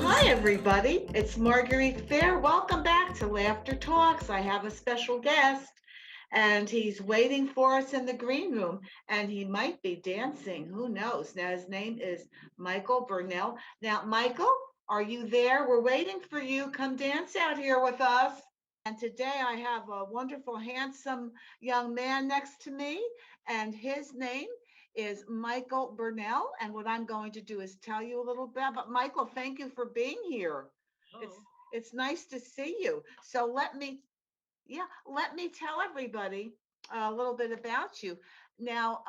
Hi, everybody. It's Marguerite Fair. Welcome back to Laughter Talks. I have a special guest, and he's waiting for us in the green room, and he might be dancing. Who knows? Now, his name is Michael Bernal. Now, Michael, are you there? We're waiting for you. Come dance out here with us. And today I have a wonderful, handsome young man next to me, and his name is Michael Bernal. And what I'm going to do is tell you a little bit. But Michael, thank you for being here. It's Oh, it's nice to see you. So let me tell everybody a little bit about you. Now,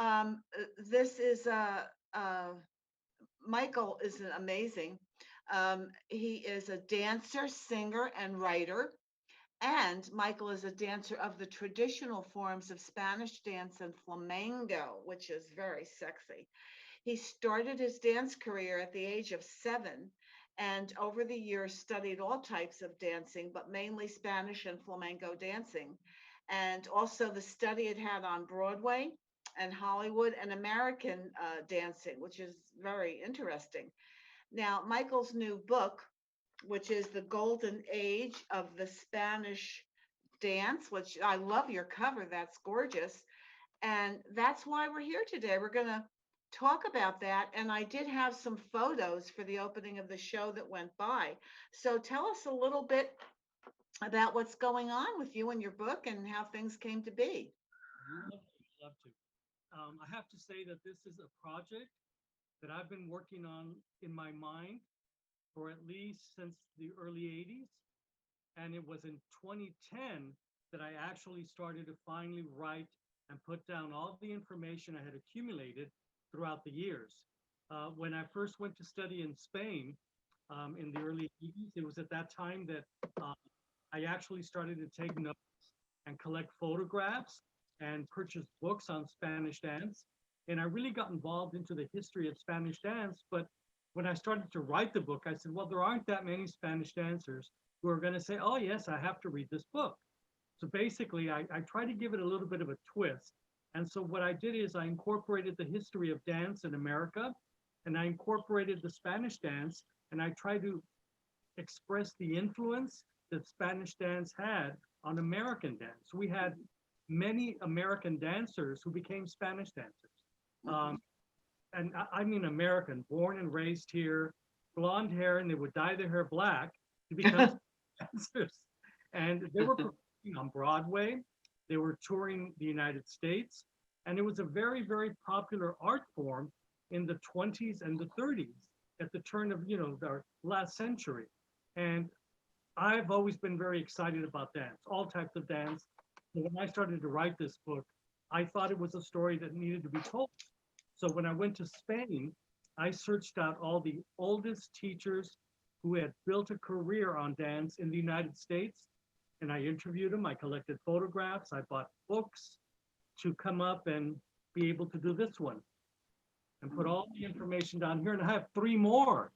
this is Michael is amazing. He is a dancer, singer, and writer. And Michael is a dancer of the traditional forms of Spanish dance and flamenco, which is very sexy. He started his dance career at the age of 7 and over the years studied all types of dancing, but mainly Spanish and flamenco dancing. And also the study it had on Broadway and Hollywood and American dancing, which is very interesting. Now, Michael's new book, which is The Golden Age of the Spanish Dance, which I love your cover. That's gorgeous. And that's why we're here today. We're going to talk about that. And I did have some photos for the opening of the show that went by. So tell us a little bit about what's going on with you and your book and how things came to be. love to, love to. I have to say that this is a project that I've been working on in my mind for at least since the early 80s. And it was in 2010 that I actually started to finally write and put down all the information I had accumulated throughout the years. When I first went to study in Spain in the early 80s, it was at that time that uh, I actually started to take notes and collect photographs and purchase books on Spanish dance. And I really got involved into the history of Spanish dance. But when I started to write the book, I said, well, there aren't that many Spanish dancers who are going to say, oh, yes, I have to read this book. So basically, I try to give it a little bit of a twist. And so what I did is I incorporated the history of dance in America, and I incorporated the Spanish dance, and I tried to express the influence that Spanish dance had on American dance. We had many American dancers who became Spanish dancers. Mhm. And I mean American, born and raised here, blonde hair, and they would dye their hair black to become dancers. And they were performing on Broadway. They were touring the United States. And it was a very, very popular art form in the 20s and the 30s at the turn of, the last century. And I've always been very excited about dance, all types of dance. So when I started to write this book, I thought it was a story that needed to be told. So when I went to Spain, I searched out all the oldest teachers who had built a career on dance in the United States, and I interviewed them. I collected photographs. I bought books to come up and be able to do this one and put all the information down here. And I have three more.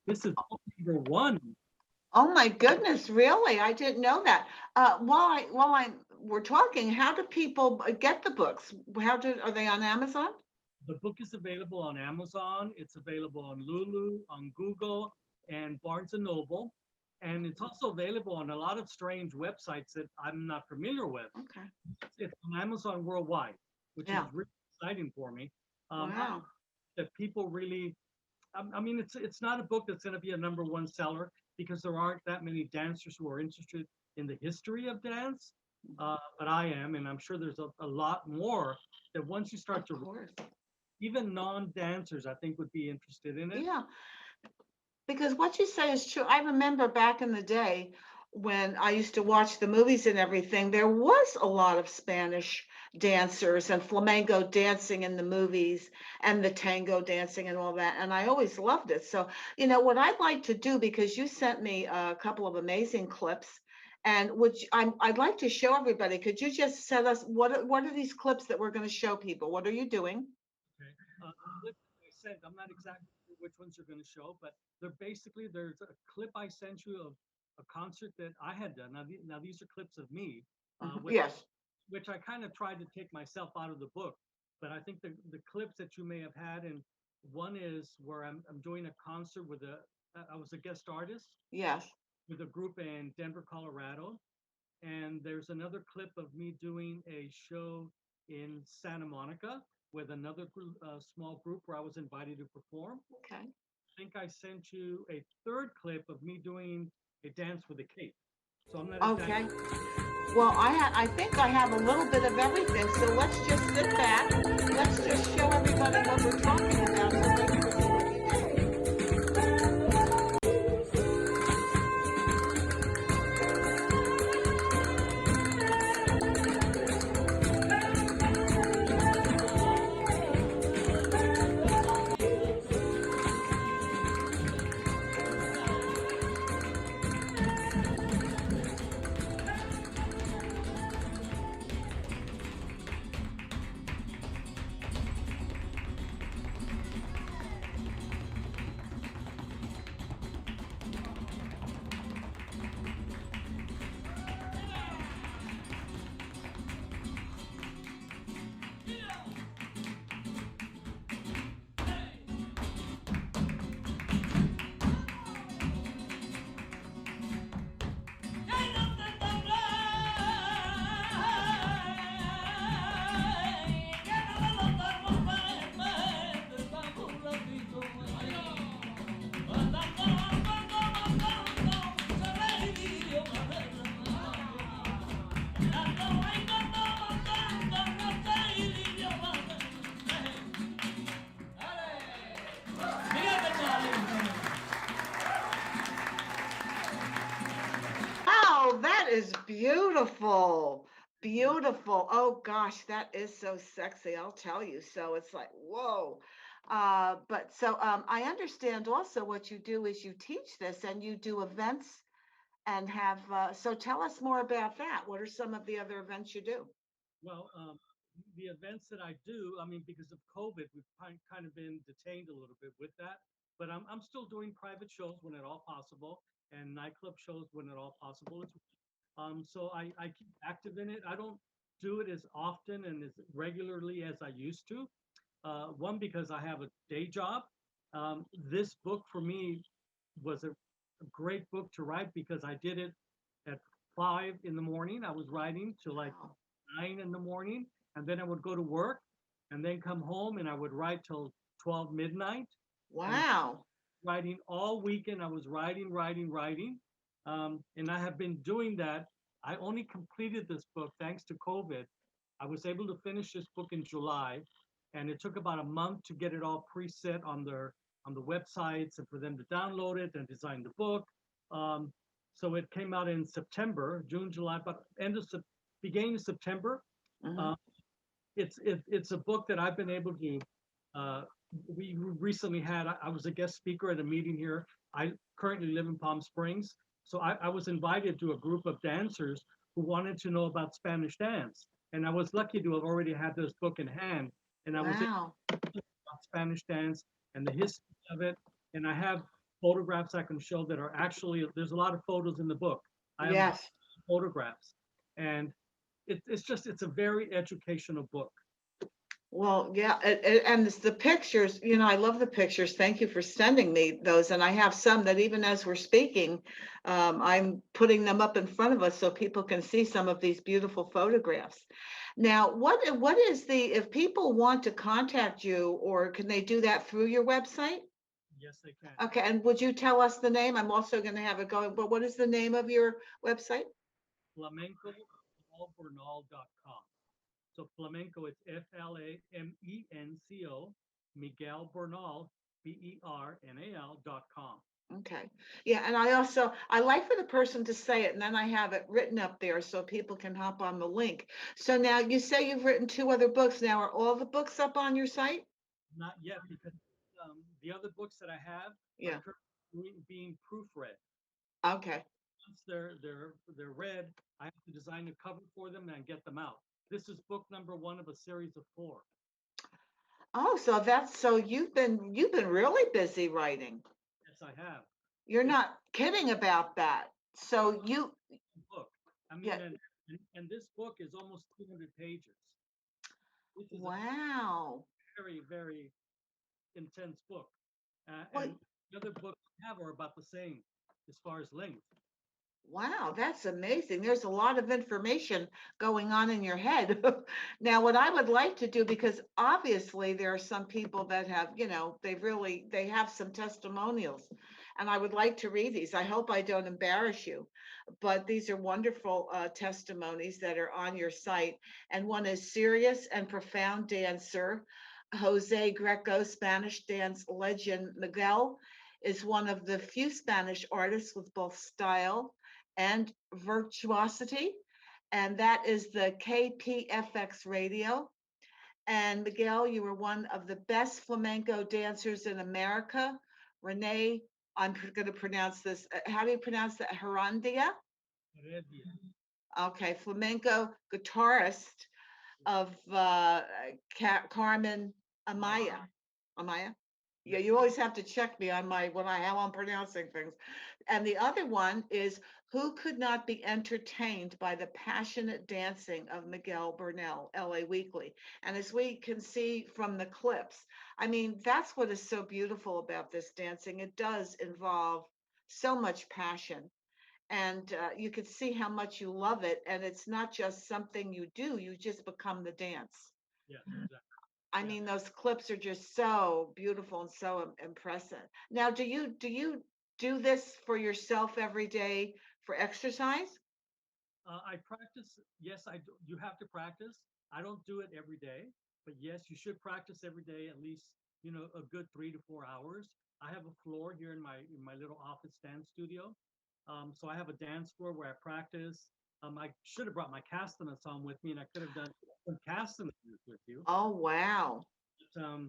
This is book number one. Oh my goodness, really? I didn't know that. While I we're talking, how do people get the books? Are they on Amazon? The book is available on Amazon. It's available on Lulu, on Google, and Barnes and Noble. And it's also available on a lot of strange websites that I'm not familiar with. Okay. It's on Amazon worldwide, which Yeah. is really exciting for me. I Wow. that people really, I mean, it's not a book that's going to be a number one seller because there aren't that many dancers who are interested in the history of dance. But I am, and I'm sure there's a lot more that once you start Of to, course. even non-dancers, I think would be interested in it. Yeah. Because what you say is true. I remember back in the day when I used to watch the movies and everything, there was a lot of Spanish dancers and flamenco dancing in the movies and the tango dancing and all that. And I always loved it. So, what I'd like to do, because you sent me a couple of amazing clips, and I'd like to show everybody. Could you just tell us what are these clips that we're going to show people? What are you doing? Okay. The clip I sent, I'm not exactly sure which ones you're going to show, but there's a clip I sent you of a concert that I had done. Now these are clips of me, Mhm. which Yes. I kind of tried to take myself out of the book. but I think the clips that you may have had, and one is where I'm doing a concert with I was a guest artist Yes. with a group in Denver, Colorado, and there's another clip of me doing a show in Santa Monica with another small group where I was invited to perform. Okay. I think I sent you a third clip of me doing a dance with a cape. So I'm not Okay. exactly. Well, I think I have a little bit of everything. So let's just sit back. Let's just show everybody what we're talking about so they can see what you do. Wow, that is beautiful. Beautiful. Oh gosh, that is so sexy. I'll tell you. So it's like, whoa. But so I understand also what you do is you teach this and you do events and have, so tell us more about that. What are some of the other events you do? Well, the events that I do, I mean, because of COVID, we've kind of been detained a little bit with that. But I'm still doing private shows when at all possible, and nightclub shows when at all possible. So I keep active in it. I don't do it as often and as regularly as I used to. One, because I have a day job. This book for me was a great book to write because I did it at 5 in the morning. I was writing till like Wow. 9 in the morning, and then I would go to work, and then come home, and I would write till 12 midnight, and Wow. writing all weekend. I was writing, writing, writing, and I have been doing that. I only completed this book thanks to COVID. I was able to finish this book in July, and it took about a month to get it all preset on the websites and for them to download it and design the book. Um, so it came out in September, June, July, but beginning of September. Hmm. Uh, it's a book that I've been able to. Uh, we recently had. I was a guest speaker at a meeting here. I currently live in Palm Springs, so I was invited to a group of dancers who wanted to know about Spanish dance, and I was lucky to have already had this book in hand, and I was able Wow. to talk about Spanish dance and the history of it, and I have photographs I can show that are actually. There's a lot of photos in the book. I have Yes. photographs, and it's a very educational book. Well, yeah, and it's the pictures, I love the pictures. Thank you for sending me those. And I have some that even as we're speaking, I'm putting them up in front of us so people can see some of these beautiful photographs. Now, what is if people want to contact you, or can they do that through your website? Yes, they can. Okay, and would you tell us the name? I'm also going to have it going, but what is the name of your website? flamenco.bernal.com. So flamenco, it's FLAMENCO, Miguel Bernal, BERNAL.com. Okay. Yeah, and I like for the person to say it, and then I have it written up there so people can hop on the link. So now you say you've written two other books. Now, are all the books up on your site? Not yet, because the other books that I have are Yeah. currently being proofread. Okay. Once they're read, I have to design a cover for them and get them out. This is book number one of a series of four. Oh, so you've been really busy writing. Yes, I have. You're It's not kidding about that. So you, a book. I mean, yeah. and this book is almost 200 pages. This is a Wow. very, very intense book. Well, And the other books I have are about the same as far as length. wow, that's amazing. There's a lot of information going on in your head. Now, what I would like to do, because obviously there are some people that have, they have some testimonials, and I would like to read these. I hope I don't embarrass you, but these are wonderful testimonies that are on your site. And one is serious and profound dancer, Jose Greco, Spanish dance legend Miguel is one of the few Spanish artists with both style and virtuosity, and that is the KPFX radio. And Miguel, you were one of the best flamenco dancers in America. Renee, I'm going to pronounce this. How do you pronounce that? Herandia? Heredia. Okay, flamenco guitarist of Carmen Amaya. Amaya? Yeah, Yes. you always have to check me on my when I how I'm pronouncing things. And the other one is who could not be entertained by the passionate dancing of Miguel Bernal, LA Weekly. And as we can see from the clips, I mean, that's what is so beautiful about this dancing. It does involve so much passion. And you can see how much you love it. And it's not just something you do, you just become the dance. Yes, exactly. I Yeah. mean, those clips are just so beautiful and so impressive. Now, do you do this for yourself every day for exercise? I practice. Yes, I do. You have to practice. I don't do it every day, but yes, you should practice every day, at least, a good 3 to 4 hours. I have a floor here in my little office dance studio. So I have a dance floor where I practice. I should have brought my castanets on with me, and I could have done some castanets with you. Oh, wow. But,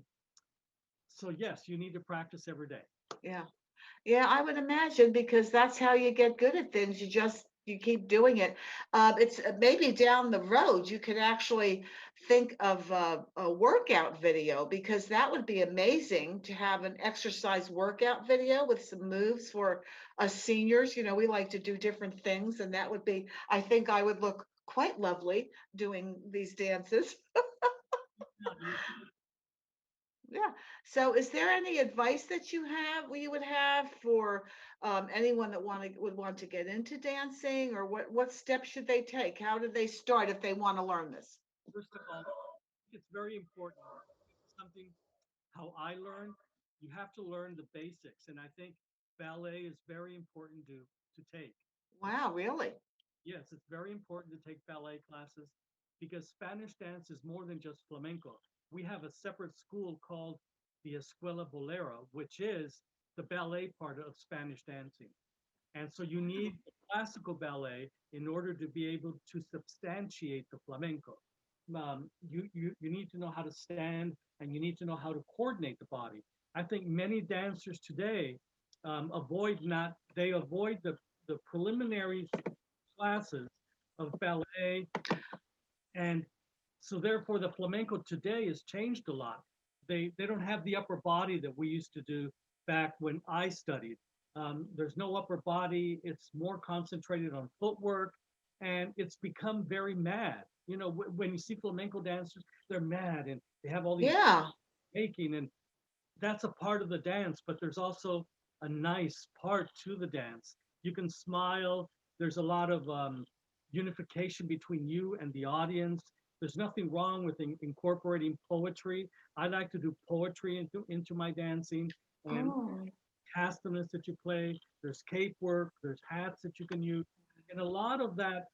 so yes, you need to practice every day. Yeah. Yeah, I would imagine because that's how you get good at things. You keep doing it. It's maybe down the road you could actually think of a workout video because that would be amazing to have an exercise workout video with some moves for us seniors. You know, we like to do different things, and that would be. I think I would look quite lovely doing these dances. Yeah, Yeah. So is there any advice that you would have for anyone that would want to get into dancing or what steps should they take? How do they start if they want to learn this? first of all, it's very important. Something how I learned, you have to learn the basics, and I think ballet is very important to take. Wow, really? Yes, it's very important to take ballet classes because Spanish dance is more than just flamenco. We have a separate school called the Escuela Bolera, which is the ballet part of Spanish dancing. And so you need classical ballet in order to be able to substantiate the flamenco. You need to know how to stand and you need to know how to coordinate the body. I think many dancers today they avoid the preliminary classes of ballet, and so therefore the flamenco today has changed a lot. They don't have the upper body that we used to do back when I studied. There's no upper body. It's more concentrated on footwork, and it's become very mad. When you see flamenco dancers, they're mad and they have all these Yeah. making, and that's a part of the dance. But there's also a nice part to the dance. You can smile. There's a lot of unification between you and the audience. There's nothing wrong with incorporating poetry. I like to do poetry into my dancing and Oh. castanets that you play. There's cape work. There's hats that you can use. And a lot of that,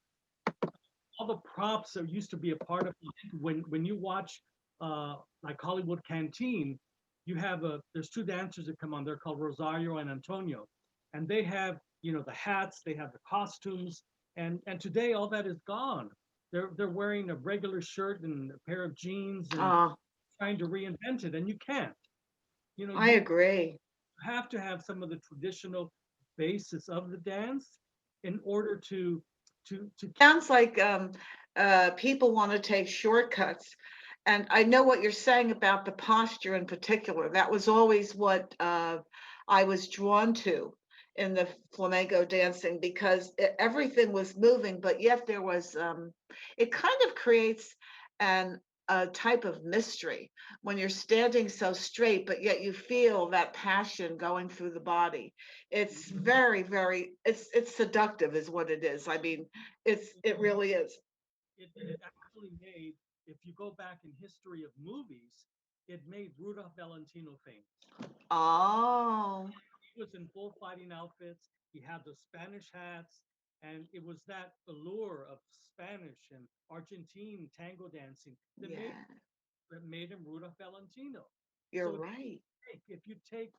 all the props that used to be a part of when you watch like Hollywood Canteen, there's two dancers that come on. They're called Rosario and Antonio, and they have the hats, they have the costumes, and today all that is gone. They're wearing a regular shirt and a pair of jeans and Uh, trying to reinvent it, and you can't. I You agree. have to have some of the traditional basis of the dance in order to Sounds like people want to take shortcuts. And I know what you're saying about the posture in particular. That was always what I was drawn to in the flamenco dancing because everything was moving, but yet it kind of creates an a type of mystery when you're standing so straight, but yet you feel that passion going through the body. It's very, very, it's seductive is what it is. I mean, it really is. It actually made, if you go back in history of movies, it made Rudolph Valentino famous. Oh, He was in full fighting outfits. He had the Spanish hats, and it was that allure of Spanish and Argentine tango dancing yeah, that made him Rudolph Valentino. you're So right. if you take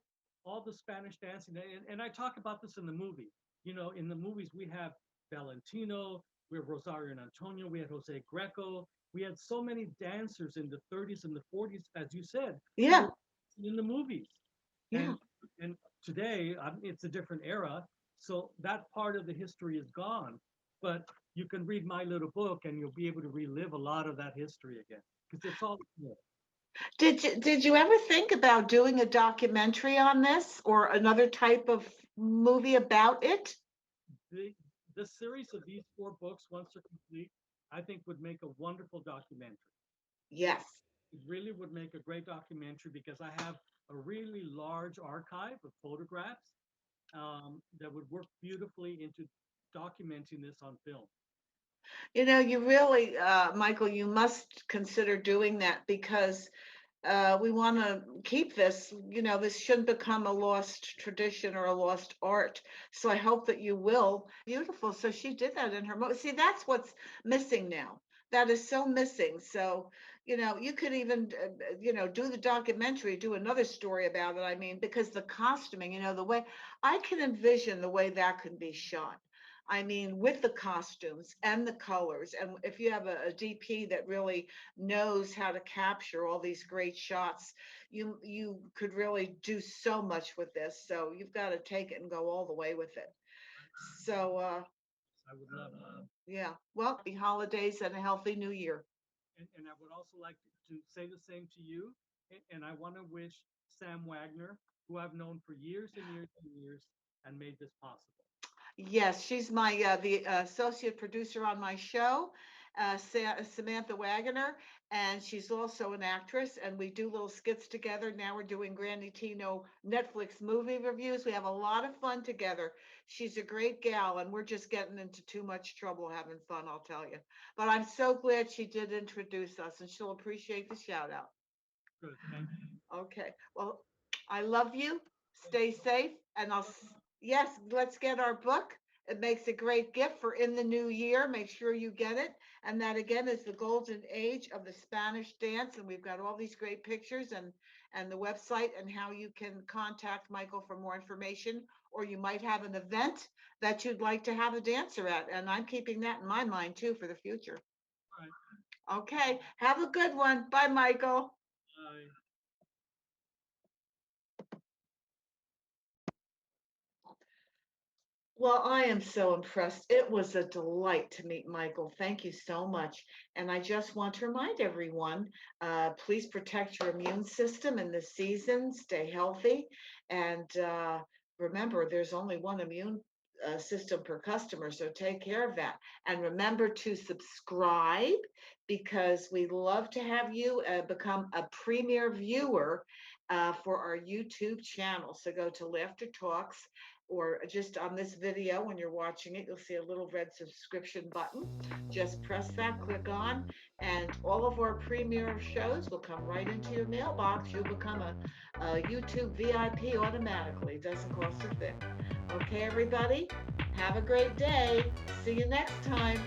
all the Spanish dancing, and I talk about this in the movie, in the movies we have Valentino, we have Rosario and Antonio, we had Jose Greco, we had so many dancers in the 30s and the 40s, as you said, who Yeah, were in the movies. yeah. And and today it's a different era, so that part of the history is gone. But you can read my little book, and you'll be able to relive a lot of that history again because it's all there. Did you ever think about doing a documentary on this or another type of movie about it? the the series of these four books, once they're complete, I think would make a wonderful documentary. It, Yes. it really would make a great documentary because I have a really large archive of photographs that would work beautifully into documenting this on film. You really, Michael, you must consider doing that because we want to keep this. This shouldn't become a lost tradition or a lost art. So I hope that you will. Beautiful. So she did that in her See, that's what's missing now. That is so missing. So, you could even, do the documentary, do another story about it. I mean, because the costuming, the way I can envision the way that can be shot. I mean, with the costumes and the colors, and if you have a DP that really knows how to capture all these great shots, you could really do so much with this. So you've got to take it and go all the way with it. So I would love to. yeah, well, happy holidays and a healthy new year. And I would also like to say the same to you. And I want to wish Sam Wagner, who I've known for years and years and years, and made this possible. Yes, she's my the associate producer on my show, Samantha Wagoner, and she's also an actress. And we do little skits together. Now we're doing Granny Tino Netflix movie reviews. We have a lot of fun together. She's a great gal, and we're just getting into too much trouble having fun, I'll tell you. But I'm so glad she did introduce us, and she'll appreciate the shout out. Good. Thank you. Okay. Well, I love you. Stay safe. And yes, let's get our book. It makes a great gift for in the new year. Make sure you get it. And that again is the golden age of the Spanish dance. And we've got all these great pictures and the website and how you can contact Michael for more information. Or you might have an event that you'd like to have a dancer at. And I'm keeping that in my mind too for the future. All right. Okay. Have a good one. Bye, Michael. Bye. Well, I am so impressed. It was a delight to meet Michael. Thank you so much. And I just want to remind everyone, please protect your immune system in this season. Stay healthy. And remember, there's only one immune system per customer, so take care of that. And remember to subscribe because we love to have you become a premier viewer for our YouTube channel. So go to Laughter Talks or just on this video when you're watching it, you'll see a little red subscription button. Just press that, click on, and all of our premiere shows will come right into your mailbox. You'll become a YouTube VIP automatically. It doesn't cost a thing. Okay, everybody, have a great day. See you next time.